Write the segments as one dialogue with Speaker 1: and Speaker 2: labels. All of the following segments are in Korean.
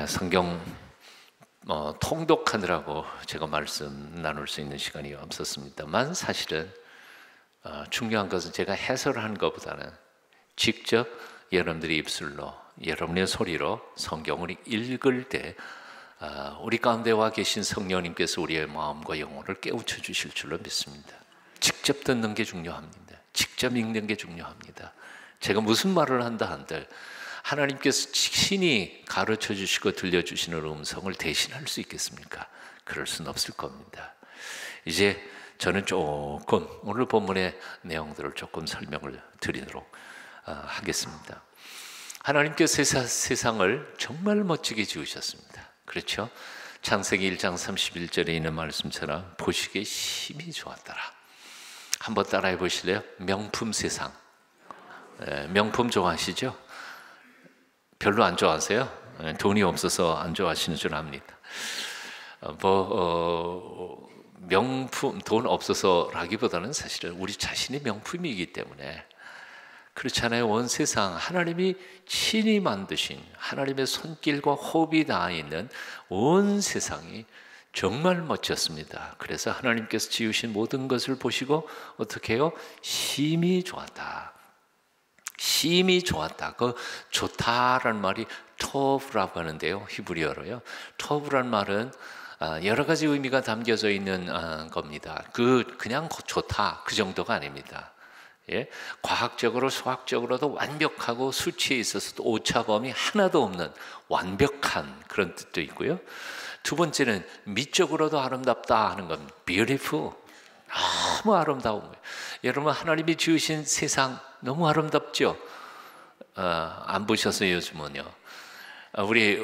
Speaker 1: 성경 통독하느라고 제가 말씀 나눌 수 있는 시간이 없었습니다만, 사실은 중요한 것은 제가 해설을 하는 것보다는 직접 여러분들의 입술로, 여러분의 소리로 성경을 읽을 때 우리 가운데 와 계신 성령님께서 우리의 마음과 영혼을 깨우쳐 주실 줄로 믿습니다. 직접 듣는 게 중요합니다. 직접 읽는 게 중요합니다. 제가 무슨 말을 한다 한들 하나님께서 친히 가르쳐 주시고 들려주시는 음성을 대신할 수 있겠습니까? 그럴 수는 없을 겁니다. 이제 저는 조금 오늘 본문의 내용들을 조금 설명을 드리도록 하겠습니다. 하나님께서 세상을 정말 멋지게 지으셨습니다. 그렇죠? 창세기 1장 31절에 있는 말씀처럼 보시기에 심히 좋았더라. 한번 따라해 보실래요? 명품 세상. 명품 좋아하시죠? 별로 안 좋아하세요? 돈이 없어서 안 좋아하시는 줄 압니다. 명품, 돈 없어서라기보다는 사실은 우리 자신이 명품이기 때문에 그렇잖아요. 온 세상 하나님이 친히 만드신 하나님의 손길과 호흡이 닿아 있는 온 세상이 정말 멋졌습니다. 그래서 하나님께서 지으신 모든 것을 보시고 어떻게 해요? 심히 좋았다. 심히 좋았다. 그 좋다라는 말이 토브라고 하는데요, 히브리어로요. 토브라는 말은 여러 가지 의미가 담겨져 있는 겁니다. 그냥 좋다 그 정도가 아닙니다. 예? 과학적으로 수학적으로도 완벽하고 수치에 있어서도 오차범위 하나도 없는 완벽한 그런 뜻도 있고요. 두 번째는 미적으로도 아름답다 하는 겁니다. beautiful, 너무 아름다운 거예요. 여러분, 하나님이 지으신 세상 너무 아름답죠? 안 보셔서 요즘은요. 우리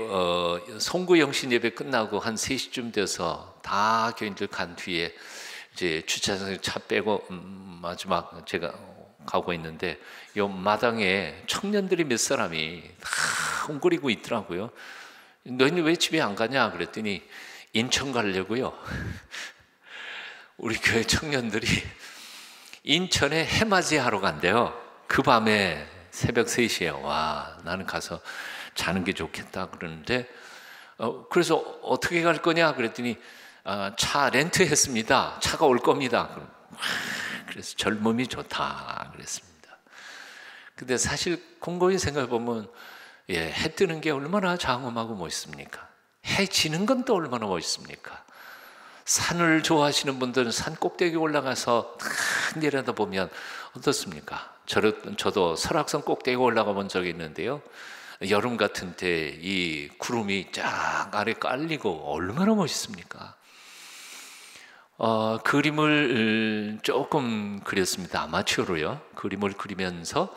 Speaker 1: 송구 영신 예배 끝나고 한 3시쯤 돼서 다 교인들 간 뒤에 이제 주차장에 차 빼고 마지막 제가 가고 있는데 요 마당에 청년들이 몇 사람이 다 웅거리고 있더라고요. 너희는 왜 집에 안 가냐 그랬더니 인천 가려고요. 우리 교회 청년들이 인천에 해맞이 하러 간대요. 그 밤에 새벽 3시에 와, 나는 가서 자는 게 좋겠다 그러는데 그래서 어떻게 갈 거냐 그랬더니 차 렌트했습니다. 차가 올 겁니다. 그래서 젊음이 좋다 그랬습니다. 근데 사실 곰곰이 생각해 보면 해 뜨는 게 얼마나 장엄하고 멋있습니까? 해 지는 건 또 얼마나 멋있습니까? 산을 좋아하시는 분들은 산 꼭대기 올라가서 탁 내려다보면 어떻습니까? 저도 설악산 꼭대기 올라가 본 적이 있는데요. 여름 같은 때 이 구름이 쫙 아래 깔리고 얼마나 멋있습니까? 그림을 조금 그렸습니다. 아마추어로요. 그림을 그리면서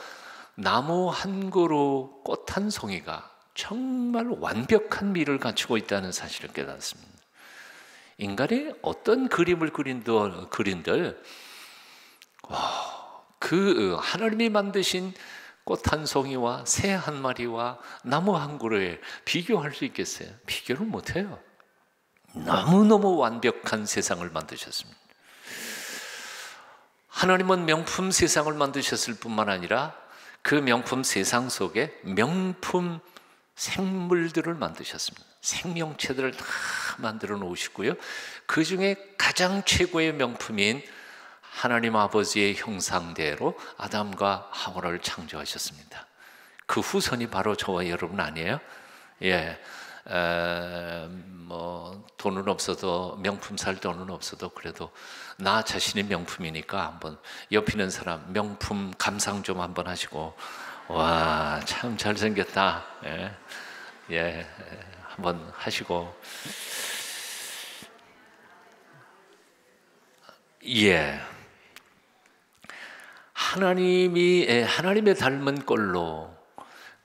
Speaker 1: 나무 한 그루, 꽃 한 송이가 정말 완벽한 미를 갖추고 있다는 사실을 깨닫습니다. 인간이 어떤 그림을 그린들 그 하나님이 만드신 꽃 한 송이와 새 한 마리와 나무 한 그루에 비교할 수 있겠어요? 비교를 못해요. 너무너무 완벽한 세상을 만드셨습니다. 하나님은 명품 세상을 만드셨을 뿐만 아니라 그 명품 세상 속에 명품 생물들을 만드셨습니다. 생명체들을 다 만들어 놓으시고요. 그 중에 가장 최고의 명품인 하나님 아버지의 형상대로 아담과 하와를 창조하셨습니다. 그 후손이 바로 저와 여러분 아니에요? 돈은 없어도, 명품 살 돈은 없어도 그래도 나 자신이 명품이니까 한번 옆에 있는 사람 명품 감상 좀 한번 하시고, 와, 참 잘생겼다. 한번 하시고, 하나님의 닮은 꼴로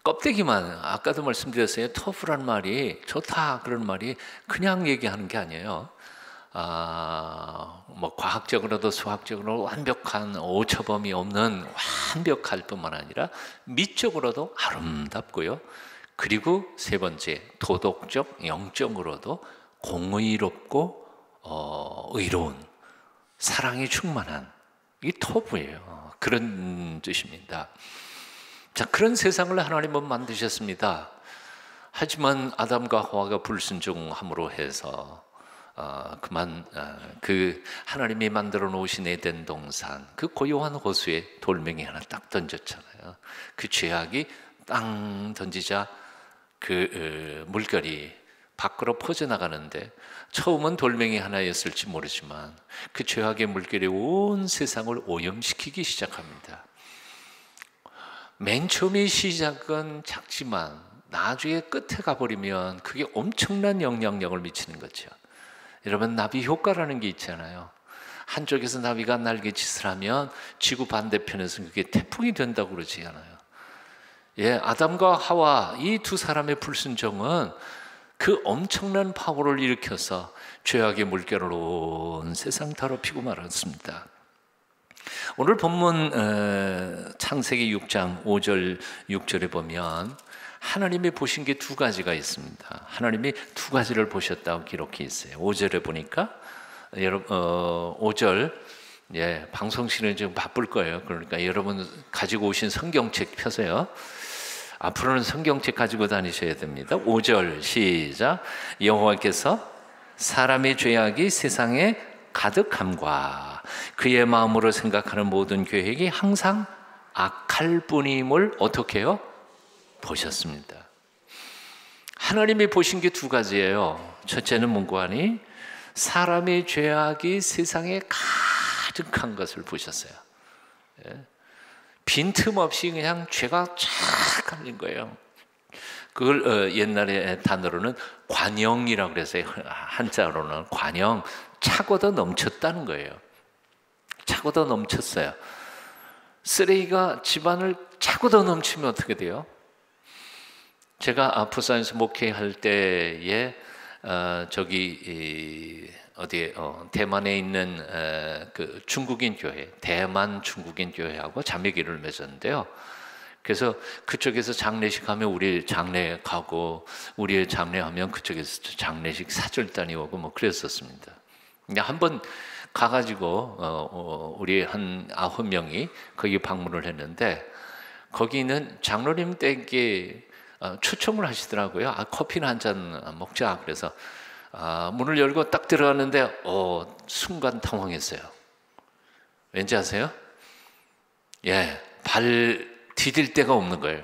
Speaker 1: 껍데기만, 아까도 말씀드렸어요. 토프라는 말이, 좋다 그런 말이 그냥 얘기하는 게 아니에요. 과학적으로도 수학적으로도 완벽한 오차범위 없는 완벽할 뿐만 아니라 미적으로도 아름답고요. 그리고 세 번째, 도덕적, 영적으로도 공의롭고 의로운, 사랑이 충만한, 이 토부예요. 그런 뜻입니다. 자, 그런 세상을 하나님은 만드셨습니다. 하지만 아담과 하와가 불순종함으로 해서 그 하나님이 만들어 놓으신 에덴 동산, 그 고요한 호수에 돌멩이 하나 딱 던졌잖아요. 그 죄악이 땅 던지자 그 물결이 밖으로 퍼져나가는데, 처음은 돌멩이 하나였을지 모르지만 그 죄악의 물결이 온 세상을 오염시키기 시작합니다. 맨 처음의 시작은 작지만 나중에 끝에 가버리면 그게 엄청난 영향력을 미치는 거죠. 여러분, 나비 효과라는 게 있잖아요. 한쪽에서 나비가 날개짓을 하면 지구 반대편에서 그게 태풍이 된다고 그러지 않아요. 아담과 하와 이 두 사람의 불순종은 그 엄청난 파워를 일으켜서 죄악의 물결을 온 세상 더럽히고 말았습니다. 오늘 본문 창세기 6장 5절 6절에 보면 하나님이 보신 게 두 가지가 있습니다. 하나님이 두 가지를 보셨다고 기록해 있어요. 5절에 보니까 여러분 5절 방송실은 지금 바쁠 거예요. 그러니까 여러분 가지고 오신 성경책 펴세요. 앞으로는 성경책 가지고 다니셔야 됩니다. 5절 시작. 여호와께서 사람의 죄악이 세상에 가득함과 그의 마음으로 생각하는 모든 계획이 항상 악할 뿐임을 어떻게 해요? 보셨습니다. 하나님이 보신 게 두 가지예요. 첫째는 뭔고 하니 사람의 죄악이 세상에 가득한 것을 보셨어요. 빈틈없이 그냥 죄가 쫙 깔린 거예요. 그걸 옛날에 단어로는 관영이라고 그랬어요. 한자로는 관영, 차고도 넘쳤다는 거예요. 차고도 넘쳤어요. 쓰레기가 집안을 차고도 넘치면 어떻게 돼요? 제가 부산에서 목회할 때에 대만에 있는 그 중국인 교회, 대만 중국인 교회하고 자매기를 맺었는데요. 그래서 그쪽에서 장례식 하면 우리 장례 가고, 우리의 장례하면 그쪽에서 장례식 사절단이 오고 뭐 그랬었습니다. 근데 한번 가가지고 우리 한 9명이 거기 방문을 했는데, 거기는 장로님 댁에 초청을 하시더라고요. 커피나 한잔 먹자. 그래서 문을 열고 딱 들어갔는데 순간 당황했어요. 왠지 아세요? 발 디딜 데가 없는 거예요.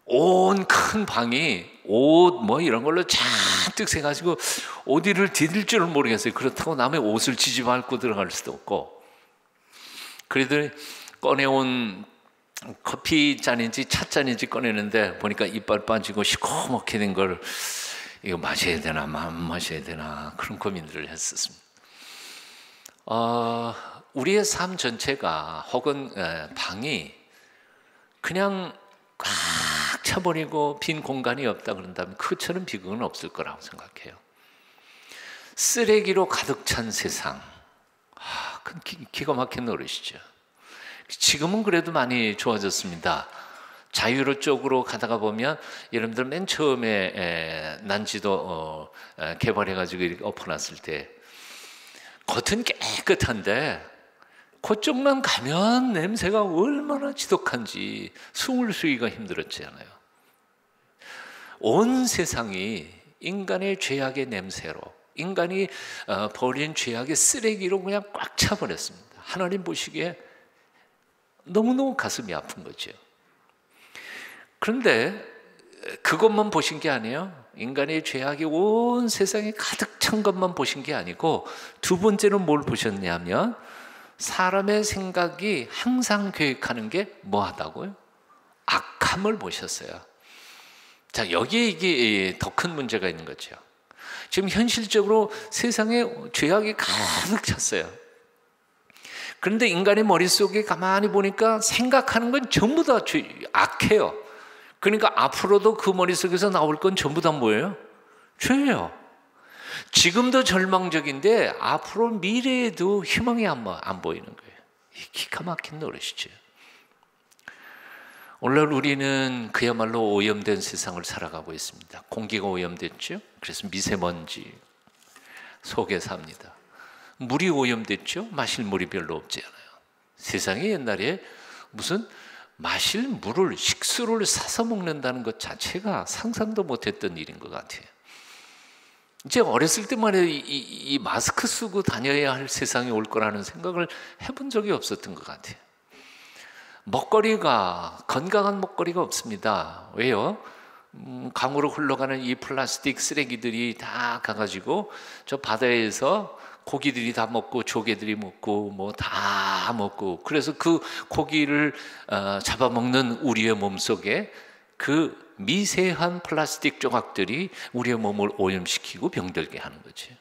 Speaker 1: 온 큰 방이 옷 뭐 이런 걸로 잔뜩 새가지고 어디를 디딜 줄을 모르겠어요. 그렇다고 남의 옷을 뒤집어 밟고 들어갈 수도 없고. 그래도 꺼내온 커피 잔인지 찻잔인지 꺼내는데 보니까 이빨 빠지고 시커멓게 된 걸 이거 마셔야 되나 안 마셔야 되나 그런 고민들을 했었습니다. 우리의 삶 전체가 혹은 방이 그냥 꽉 차버리고 빈 공간이 없다 그런다면 그처럼 비극은 없을 거라고 생각해요. 쓰레기로 가득 찬 세상, 그건 기가 막힌 노릇이죠. 지금은 그래도 많이 좋아졌습니다. 자유로 쪽으로 가다가 보면 여러분들 맨 처음에 난지도 개발해가지고 이렇게 엎어놨을 때 겉은 깨끗한데 그쪽만 가면 냄새가 얼마나 지독한지 숨을 쉬기가 힘들었잖아요. 온 세상이 인간의 죄악의 냄새로, 인간이 버린 죄악의 쓰레기로 그냥 꽉 차버렸습니다. 하나님 보시기에 너무너무 가슴이 아픈 거죠. 그런데 그것만 보신 게 아니에요. 인간의 죄악이 온 세상에 가득 찬 것만 보신 게 아니고 두 번째는 뭘 보셨냐면 사람의 생각이 항상 계획하는 게 뭐하다고요? 악함을 보셨어요. 자, 여기에 이게 더 큰 문제가 있는 거죠. 지금 현실적으로 세상에 죄악이 가득 찼어요. 그런데 인간의 머릿속에 가만히 보니까 생각하는 건 전부 다 악해요. 그러니까 앞으로도 그 머릿속에서 나올 건 전부 다 뭐예요? 죄예요. 지금도 절망적인데 앞으로 미래에도 희망이 안 보이는 거예요. 기가 막힌 노릇이죠. 오늘 우리는 그야말로 오염된 세상을 살아가고 있습니다. 공기가 오염됐죠. 그래서 미세먼지 속에 삽니다. 물이 오염됐죠. 마실 물이 별로 없지 않아요. 세상에 옛날에 무슨 마실 물을, 식수를 사서 먹는다는 것 자체가 상상도 못했던 일인 것 같아요. 이제 어렸을 때만 해도 이 마스크 쓰고 다녀야 할 세상이 올 거라는 생각을 해본 적이 없었던 것 같아요. 먹거리가, 건강한 먹거리가 없습니다. 왜요? 강으로 흘러가는 이 플라스틱 쓰레기들이 다 가가지고 저 바다에서 고기들이 다 먹고 조개들이 먹고 뭐 다 먹고, 그래서 그 고기를 잡아먹는 우리의 몸속에 그 미세한 플라스틱 조각들이 우리의 몸을 오염시키고 병들게 하는 거지.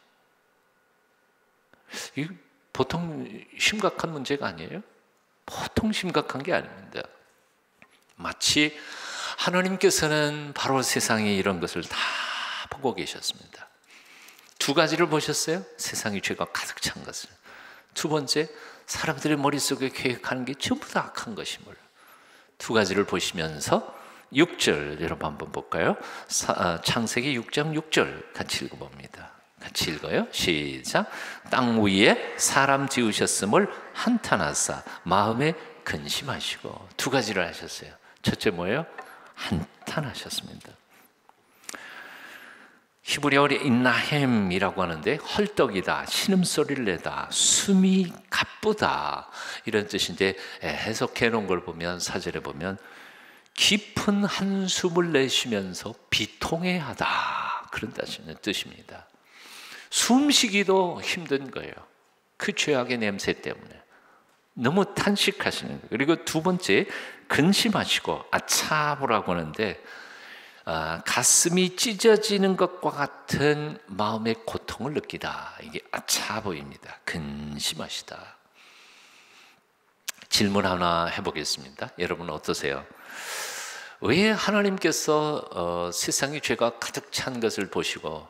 Speaker 1: 이 보통 심각한 문제가 아니에요? 보통 심각한 게 아닙니다. 마치 하나님께서는 바로 세상에 이런 것을 다 보고 계셨습니다. 두 가지를 보셨어요. 세상이 죄가 가득 찬 것을. 두 번째, 사람들의 머릿속에 계획하는 게 전부 다 악한 것임을. 두 가지를 보시면서 6절 여러분 한번 볼까요? 창세기 6장 6절 같이 읽어봅니다. 같이 읽어요. 시작. 땅 위에 사람 지으셨음을 한탄하사 마음에 근심하시고. 두 가지를 하셨어요. 첫째 뭐예요? 한탄하셨습니다. 히브리어로 인나햄이라고 하는데 헐떡이다, 신음소리를 내다, 숨이 가쁘다 이런 뜻인데, 해석해 놓은 걸 보면, 사절에 보면 깊은 한숨을 내쉬면서 비통해하다, 그런 뜻입니다. 숨쉬기도 힘든 거예요. 그 죄악의 냄새 때문에 너무 탄식하시는 거예요. 그리고 두 번째, 근심하시고 아차보라고 하는데, 가슴이 찢어지는 것과 같은 마음의 고통을 느끼다, 이게 아차보입니다. 근심하시다. 질문 하나 해보겠습니다. 여러분 어떠세요? 왜 하나님께서 세상에 죄가 가득 찬 것을 보시고,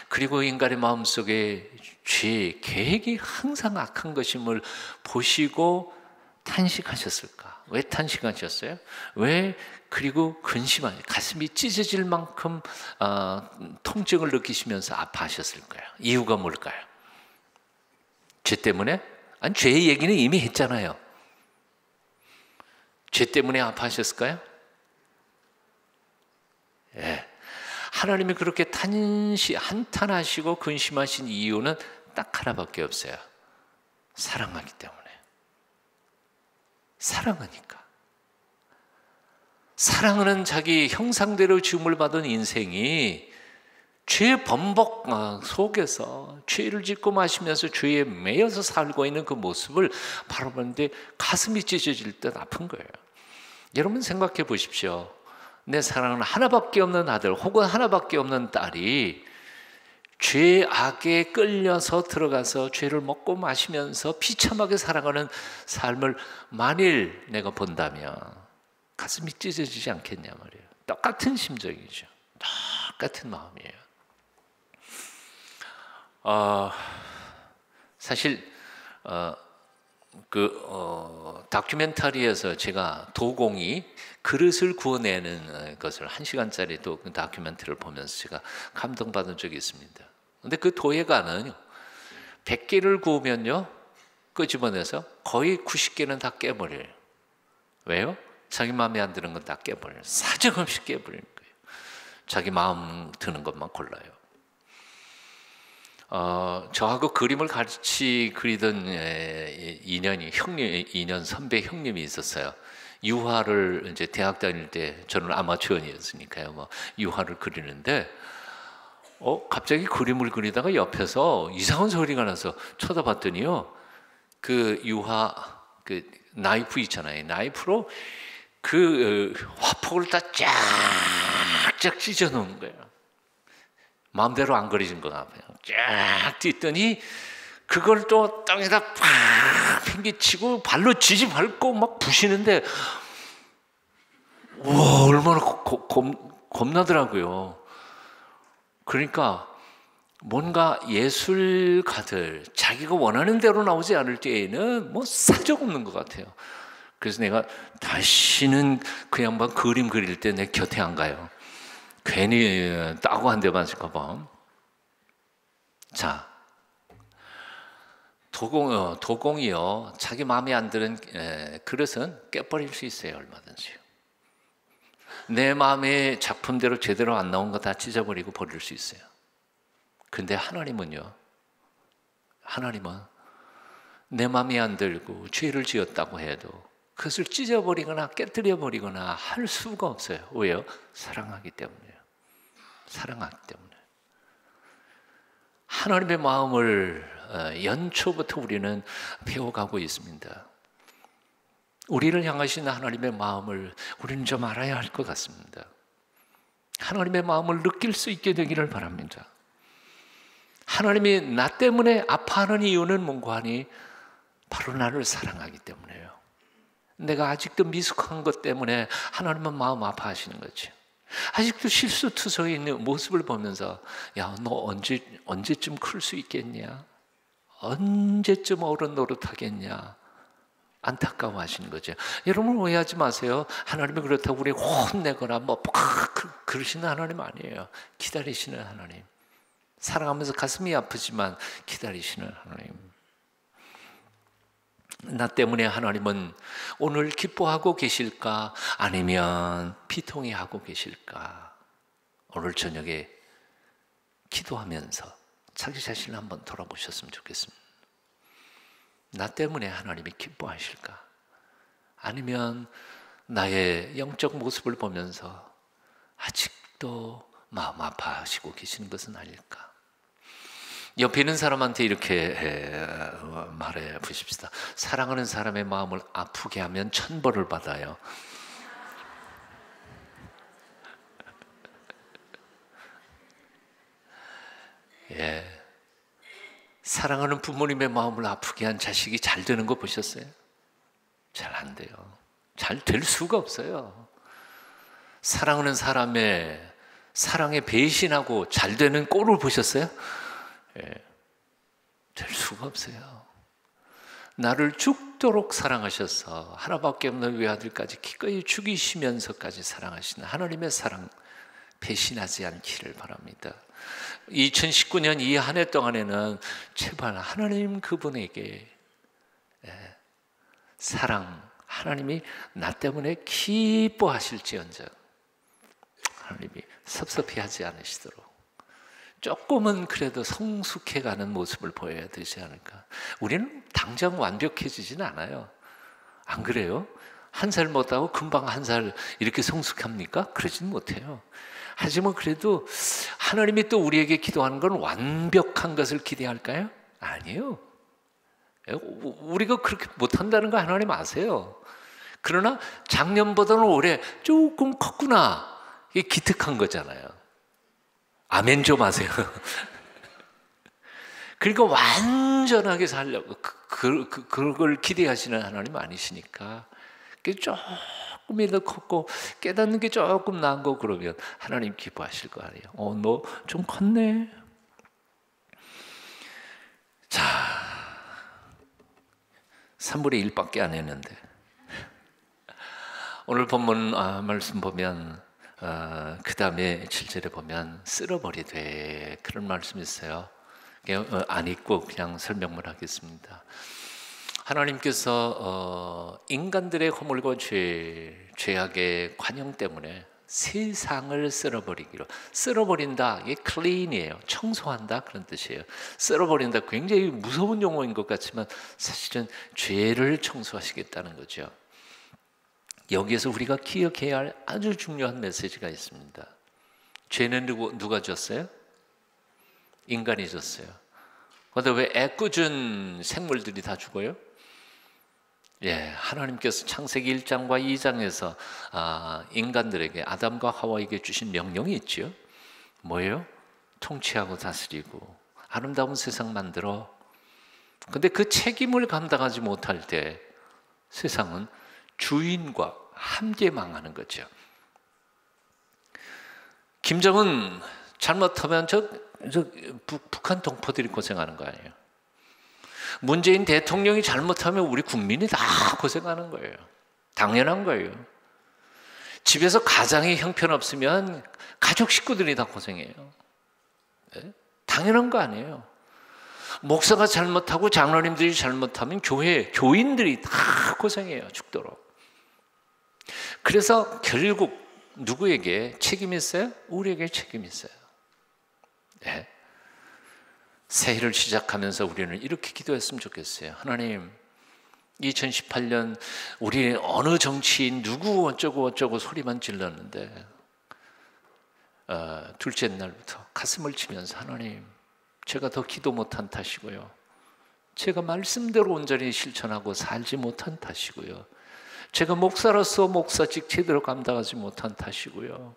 Speaker 1: 그리고 인간의 마음속에 죄, 계획이 항상 악한 것임을 보시고 탄식하셨을까? 왜 탄식하셨어요? 왜? 그리고 근심하니 가슴이 찢어질 만큼 통증을 느끼시면서 아파하셨을까요? 이유가 뭘까요? 죄 때문에? 아니, 죄의 얘기는 이미 했잖아요. 죄 때문에 아파하셨을까요? 예. 하나님이 그렇게 한탄하시고 근심하신 이유는 딱 하나밖에 없어요. 사랑하기 때문에. 사랑하니까. 사랑하는 자기 형상대로 지음을 받은 인생이 죄의 번복 속에서 죄를 짓고 마시면서 죄에 매여서 살고 있는 그 모습을 바라보는데 가슴이 찢어질 듯 아픈 거예요. 여러분 생각해 보십시오. 내 사랑하는 하나밖에 없는 아들 혹은 하나밖에 없는 딸이 죄악에 끌려서 들어가서 죄를 먹고 마시면서 비참하게 살아가는 삶을 만일 내가 본다면 가슴이 찢어지지 않겠냐 말이에요. 똑같은 심정이죠. 똑같은 마음이에요. 사실 다큐멘터리에서 제가 도공이 그릇을 구워내는 것을 1시간짜리 또 다큐멘터리를 보면서 제가 감동받은 적이 있습니다. 근데 그 도예가는 100개를 구우면요, 끄집어내서 거의 90개는 다 깨버려요. 왜요? 자기 마음에 안 드는 건 다 깨버려요. 사정없이 깨버리는 거예요. 자기 마음 드는 것만 골라요. 저하고 그림을 같이 그리던 인연 선배 형님이 있었어요. 유화를 이제 대학 다닐 때, 저는 아마추어였으니까요. 뭐 유화를 그리는데 갑자기 그림을 그리다가 옆에서 이상한 소리가 나서 쳐다봤더니요, 그 유화 그 나이프 있잖아요. 나이프로 그 화폭을 다 쫙쫙 찢어 놓은 거예요. 마음대로 안 그려진 거나 봐요. 쫙 찢더니 그걸 또 땅에다 팍 팽개치고 발로 지지밟고 막 부시는데, 와, 얼마나 겁나더라고요. 그러니까 뭔가 예술가들 자기가 원하는 대로 나오지 않을 때에는 뭐 사정없는 것 같아요. 그래서 내가 다시는 그 양반 그림 그릴 때 내 곁에 안 가요. 괜히 따고 한 대 맞을까 봐. 자, 도공이요. 자기 마음에 안 드는 그릇은 깨버릴 수 있어요. 얼마든지. 내 마음의 작품대로 제대로 안 나온 거 다 찢어버리고 버릴 수 있어요. 근데 하나님은 내 마음에 안 들고 죄를 지었다고 해도 그것을 찢어버리거나 깨뜨려버리거나 할 수가 없어요. 왜요? 사랑하기 때문이에요. 사랑하기 때문에. 하나님의 마음을 연초부터 우리는 배워가고 있습니다. 우리를 향하신 하나님의 마음을 우리는 좀 알아야 할 것 같습니다. 하나님의 마음을 느낄 수 있게 되기를 바랍니다. 하나님이 나 때문에 아파하는 이유는 뭔가 하니 바로 나를 사랑하기 때문이에요. 내가 아직도 미숙한 것 때문에 하나님은 마음 아파하시는 거지. 아직도 실수투성이 있는 모습을 보면서 야, 너 언제쯤 클 수 있겠냐? 언제쯤 어른 노릇하겠냐? 안타까워하시는 거죠. 여러분 오해하지 마세요. 하나님이 그렇다고 우리 혼내거나 그러시는 하나님 아니에요. 기다리시는 하나님. 사랑하면서 가슴이 아프지만 기다리시는 하나님. 나 때문에 하나님은 오늘 기뻐하고 계실까? 아니면 비통해하고 계실까? 오늘 저녁에 기도하면서 자기 자신을 한번 돌아보셨으면 좋겠습니다. 나 때문에 하나님이 기뻐하실까? 아니면 나의 영적 모습을 보면서 아직도 마음 아파하시고 계시는 것은 아닐까? 옆에 있는 사람한테 이렇게 말해 보십시다. 사랑하는 사람의 마음을 아프게 하면 천벌을 받아요. 예. 사랑하는 부모님의 마음을 아프게 한 자식이 잘 되는 거 보셨어요? 잘 안 돼요. 잘 될 수가 없어요. 사랑하는 사람의 사랑에 배신하고 잘 되는 꼴을 보셨어요? 예. 될 수가 없어요. 나를 죽도록 사랑하셔서 하나밖에 없는 외아들까지 기꺼이 죽이시면서까지 사랑하시는 하나님의 사랑 배신하지 않기를 바랍니다. 2019년 이 한 해 동안에는 제발 하나님 그분에게 사랑, 하나님이 나 때문에 기뻐하실지언정 하나님이 섭섭해하지 않으시도록 조금은 그래도 성숙해가는 모습을 보여야 되지 않을까. 우리는 당장 완벽해지진 않아요. 안 그래요? 한 살 못하고 금방 한 살 이렇게 성숙합니까? 그러진 못해요. 하지만 그래도 하나님이 또 우리에게 기도하는 건 완벽한 것을 기대할까요? 아니에요. 우리가 그렇게 못한다는 거 하나님 아세요. 그러나 작년보다는 올해 조금 컸구나. 이게 기특한 거잖아요. 아멘 좀 하세요. 그러니까 완전하게 살려고 그걸 기대하시는 하나님 아니시니까 조금이라도 컸고 깨닫는 게 조금 나은 거 그러면 하나님 기뻐하실 거 아니에요. 너 좀 컸네. 자, 3분의 1밖에 안 했는데 오늘 본문 말씀 보면 그 다음에 7절에 보면 쓸어버리되 그런 말씀이 있어요. 안 읽고 그냥 설명만 하겠습니다. 하나님께서 인간들의 허물과 죄악의 관용 때문에 세상을 쓸어버리기로, 쓸어버린다, 이게 clean이에요. 청소한다 그런 뜻이에요. 쓸어버린다 굉장히 무서운 용어인 것 같지만 사실은 죄를 청소하시겠다는 거죠. 여기에서 우리가 기억해야 할 아주 중요한 메시지가 있습니다. 죄는 누가 졌어요? 인간이 졌어요. 그런데 왜 애꿎은 생물들이 다 죽어요? 예, 하나님께서 창세기 1장과 2장에서 인간들에게 아담과 하와에게 주신 명령이 있죠. 뭐예요? 통치하고 다스리고 아름다운 세상 만들어. 근데 그 책임을 감당하지 못할 때 세상은 주인과 함께 망하는 거죠. 김정은 잘못하면 북한 동포들이 고생하는 거 아니에요. 문재인 대통령이 잘못하면 우리 국민이 다 고생하는 거예요. 당연한 거예요. 집에서 가장이 형편없으면 가족 식구들이 다 고생해요. 네? 당연한 거 아니에요. 목사가 잘못하고 장로님들이 잘못하면 교인들이 다 고생해요, 죽도록. 그래서 결국 누구에게 책임이 있어요? 우리에게 책임이 있어요. 네. 새해를 시작하면서 우리는 이렇게 기도했으면 좋겠어요. 하나님, 2018년 우리 어느 정치인 누구 어쩌고 소리만 질렀는데 둘째 날부터 가슴을 치면서 하나님, 제가 더 기도 못한 탓이고요, 제가 말씀대로 온전히 실천하고 살지 못한 탓이고요, 제가 목사로서 목사직 제대로 감당하지 못한 탓이고요,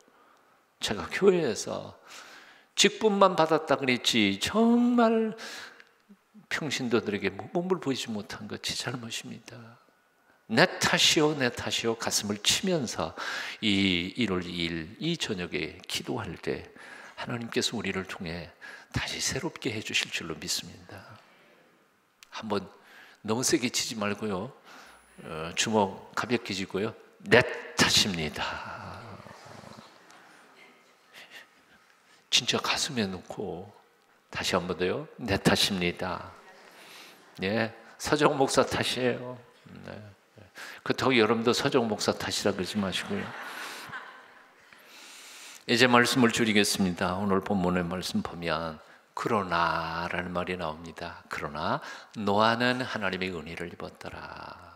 Speaker 1: 제가 교회에서 직분만 받았다 그랬지 정말 평신도들에게 몸을 보이지 못한 것이 잘못입니다. 내 탓이요 내 탓이요 가슴을 치면서 이 1월 2일 이 저녁에 기도할 때 하나님께서 우리를 통해 다시 새롭게 해주실 줄로 믿습니다. 한번 너무 세게 치지 말고요, 주먹 가볍게 쥐고요, 내 탓입니다. 진짜 가슴에 놓고 다시 한 번 더요, 내 탓입니다. 예, 서정 목사 탓이에요. 네. 그렇다고 여러분도 서정 목사 탓이라 그러지 마시고요. 이제 말씀을 줄이겠습니다. 오늘 본문의 말씀 보면 그러나라는 말이 나옵니다. 그러나 노아는 하나님의 은혜를 입었더라.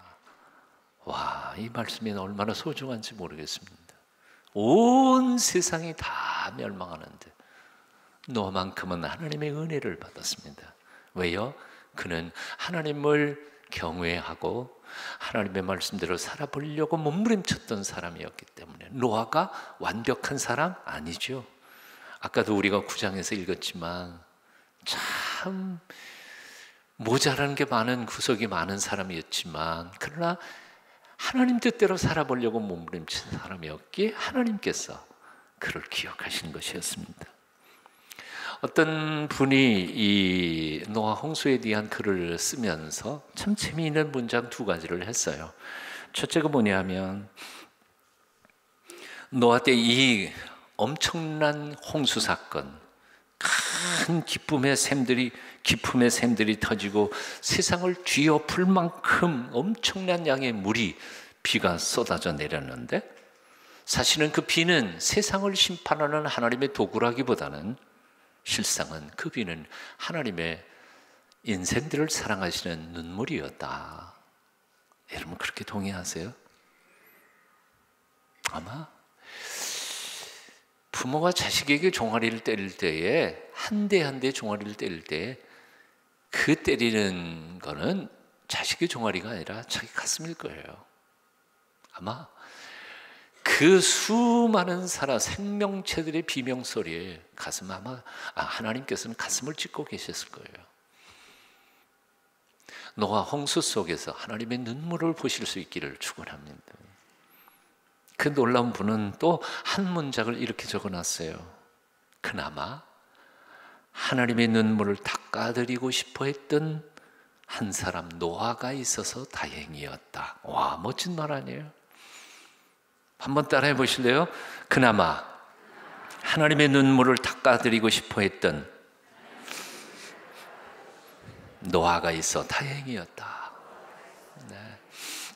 Speaker 1: 와, 이 말씀이 얼마나 소중한지 모르겠습니다. 온 세상이 다 멸망하는데 노아만큼은 하나님의 은혜를 받았습니다. 왜요? 그는 하나님을 경외하고 하나님의 말씀대로 살아보려고 몸부림쳤던 사람이었기 때문에. 노아가 완벽한 사람 아니죠. 아까도 우리가 9장에서 읽었지만 참 모자라는 게 많은, 구석이 많은 사람이었지만, 그러나 하나님 뜻대로 살아보려고 몸부림친 사람이었기에 하나님께서 그를 기억하신 것이었습니다. 어떤 분이 이 노아 홍수에 대한 글을 쓰면서 참 재미있는 문장 두 가지를 했어요. 첫째가 뭐냐면, 노아 때 이 엄청난 홍수 사건, 큰 기쁨의 샘들이 터지고 세상을 뒤엎을 만큼 엄청난 양의 물이, 비가 쏟아져 내렸는데, 사실은 그 비는 세상을 심판하는 하나님의 도구라기보다는 실상은 그 비는 하나님의 인생들을 사랑하시는 눈물이었다. 여러분 그렇게 동의하세요? 아마 부모가 자식에게 종아리를 때릴 때에 한 대 한 대 종아리를 때릴 때 그 때리는 거는 자식의 종아리가 아니라 자기 가슴일 거예요. 아마 그 수많은 생명체들의 비명소리에 가슴, 아마 하나님께서는 가슴을 찢고 계셨을 거예요. 노아 홍수 속에서 하나님의 눈물을 보실 수 있기를 축원합니다. 그 놀라운 분은 또 한 문장을 이렇게 적어놨어요. 그나마 하나님의 눈물을 닦아드리고 싶어 했던 한 사람 노아가 있어서 다행이었다. 와, 멋진 말 아니에요? 한번 따라해 보실래요? 그나마 하나님의 눈물을 닦아드리고 싶어 했던 노아가 있어 다행이었다. 네.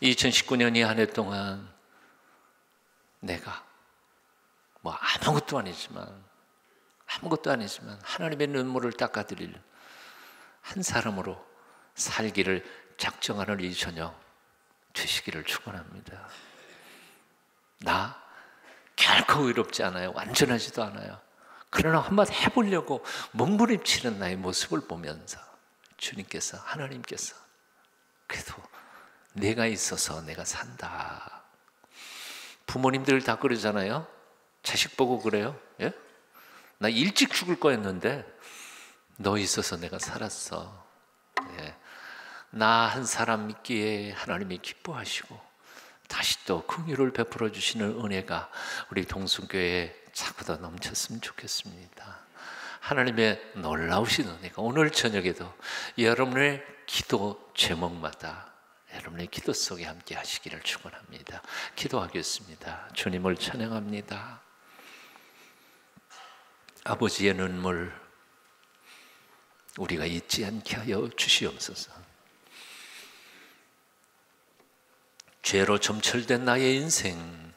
Speaker 1: 2019년 이 한 해 동안 내가 아무것도 아니지만 하나님의 눈물을 닦아드릴 한 사람으로 살기를 작정하는 이 저녁 되시기를 축원합니다. 나 결코 의롭지 않아요. 완전하지도 않아요. 그러나 한번 해보려고 몸부림치는 나의 모습을 보면서 주님께서, 하나님께서 그래도 내가 있어서 내가 산다. 부모님들 다 그러잖아요. 자식 보고 그래요. 예? 나 일찍 죽을 거였는데 너 있어서 내가 살았어. 예. 나 한 사람 있기에 하나님이 기뻐하시고 다시 또 긍휼을 베풀어 주시는 은혜가 우리 동순교회에 자꾸 더 넘쳤으면 좋겠습니다. 하나님의 놀라우신 은혜가 오늘 저녁에도 여러분의 기도 제목마다 여러분의 기도 속에 함께 하시기를 축원합니다. 기도하겠습니다. 주님을 찬양합니다. 아버지의 눈물, 우리가 잊지 않게 하여 주시옵소서. 죄로 점철된 나의 인생,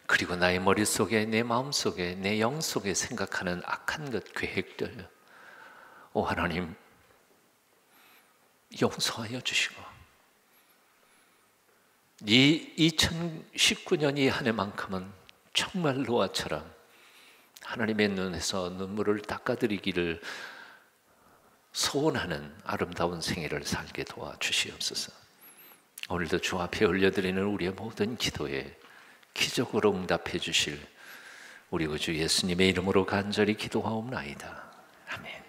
Speaker 1: 그리고 나의 머릿속에, 내 마음속에, 내 영속에 생각하는 악한 것, 계획들, 오 하나님 용서하여 주시고, 이 2019년 이 한 해만큼은 정말 노아처럼 하나님의 눈에서 눈물을 닦아드리기를 소원하는 아름다운 생애를 살게 도와주시옵소서. 오늘도 주 앞에 올려드리는 우리의 모든 기도에 기적으로 응답해 주실 우리 구주 예수님의 이름으로 간절히 기도하옵나이다. 아멘.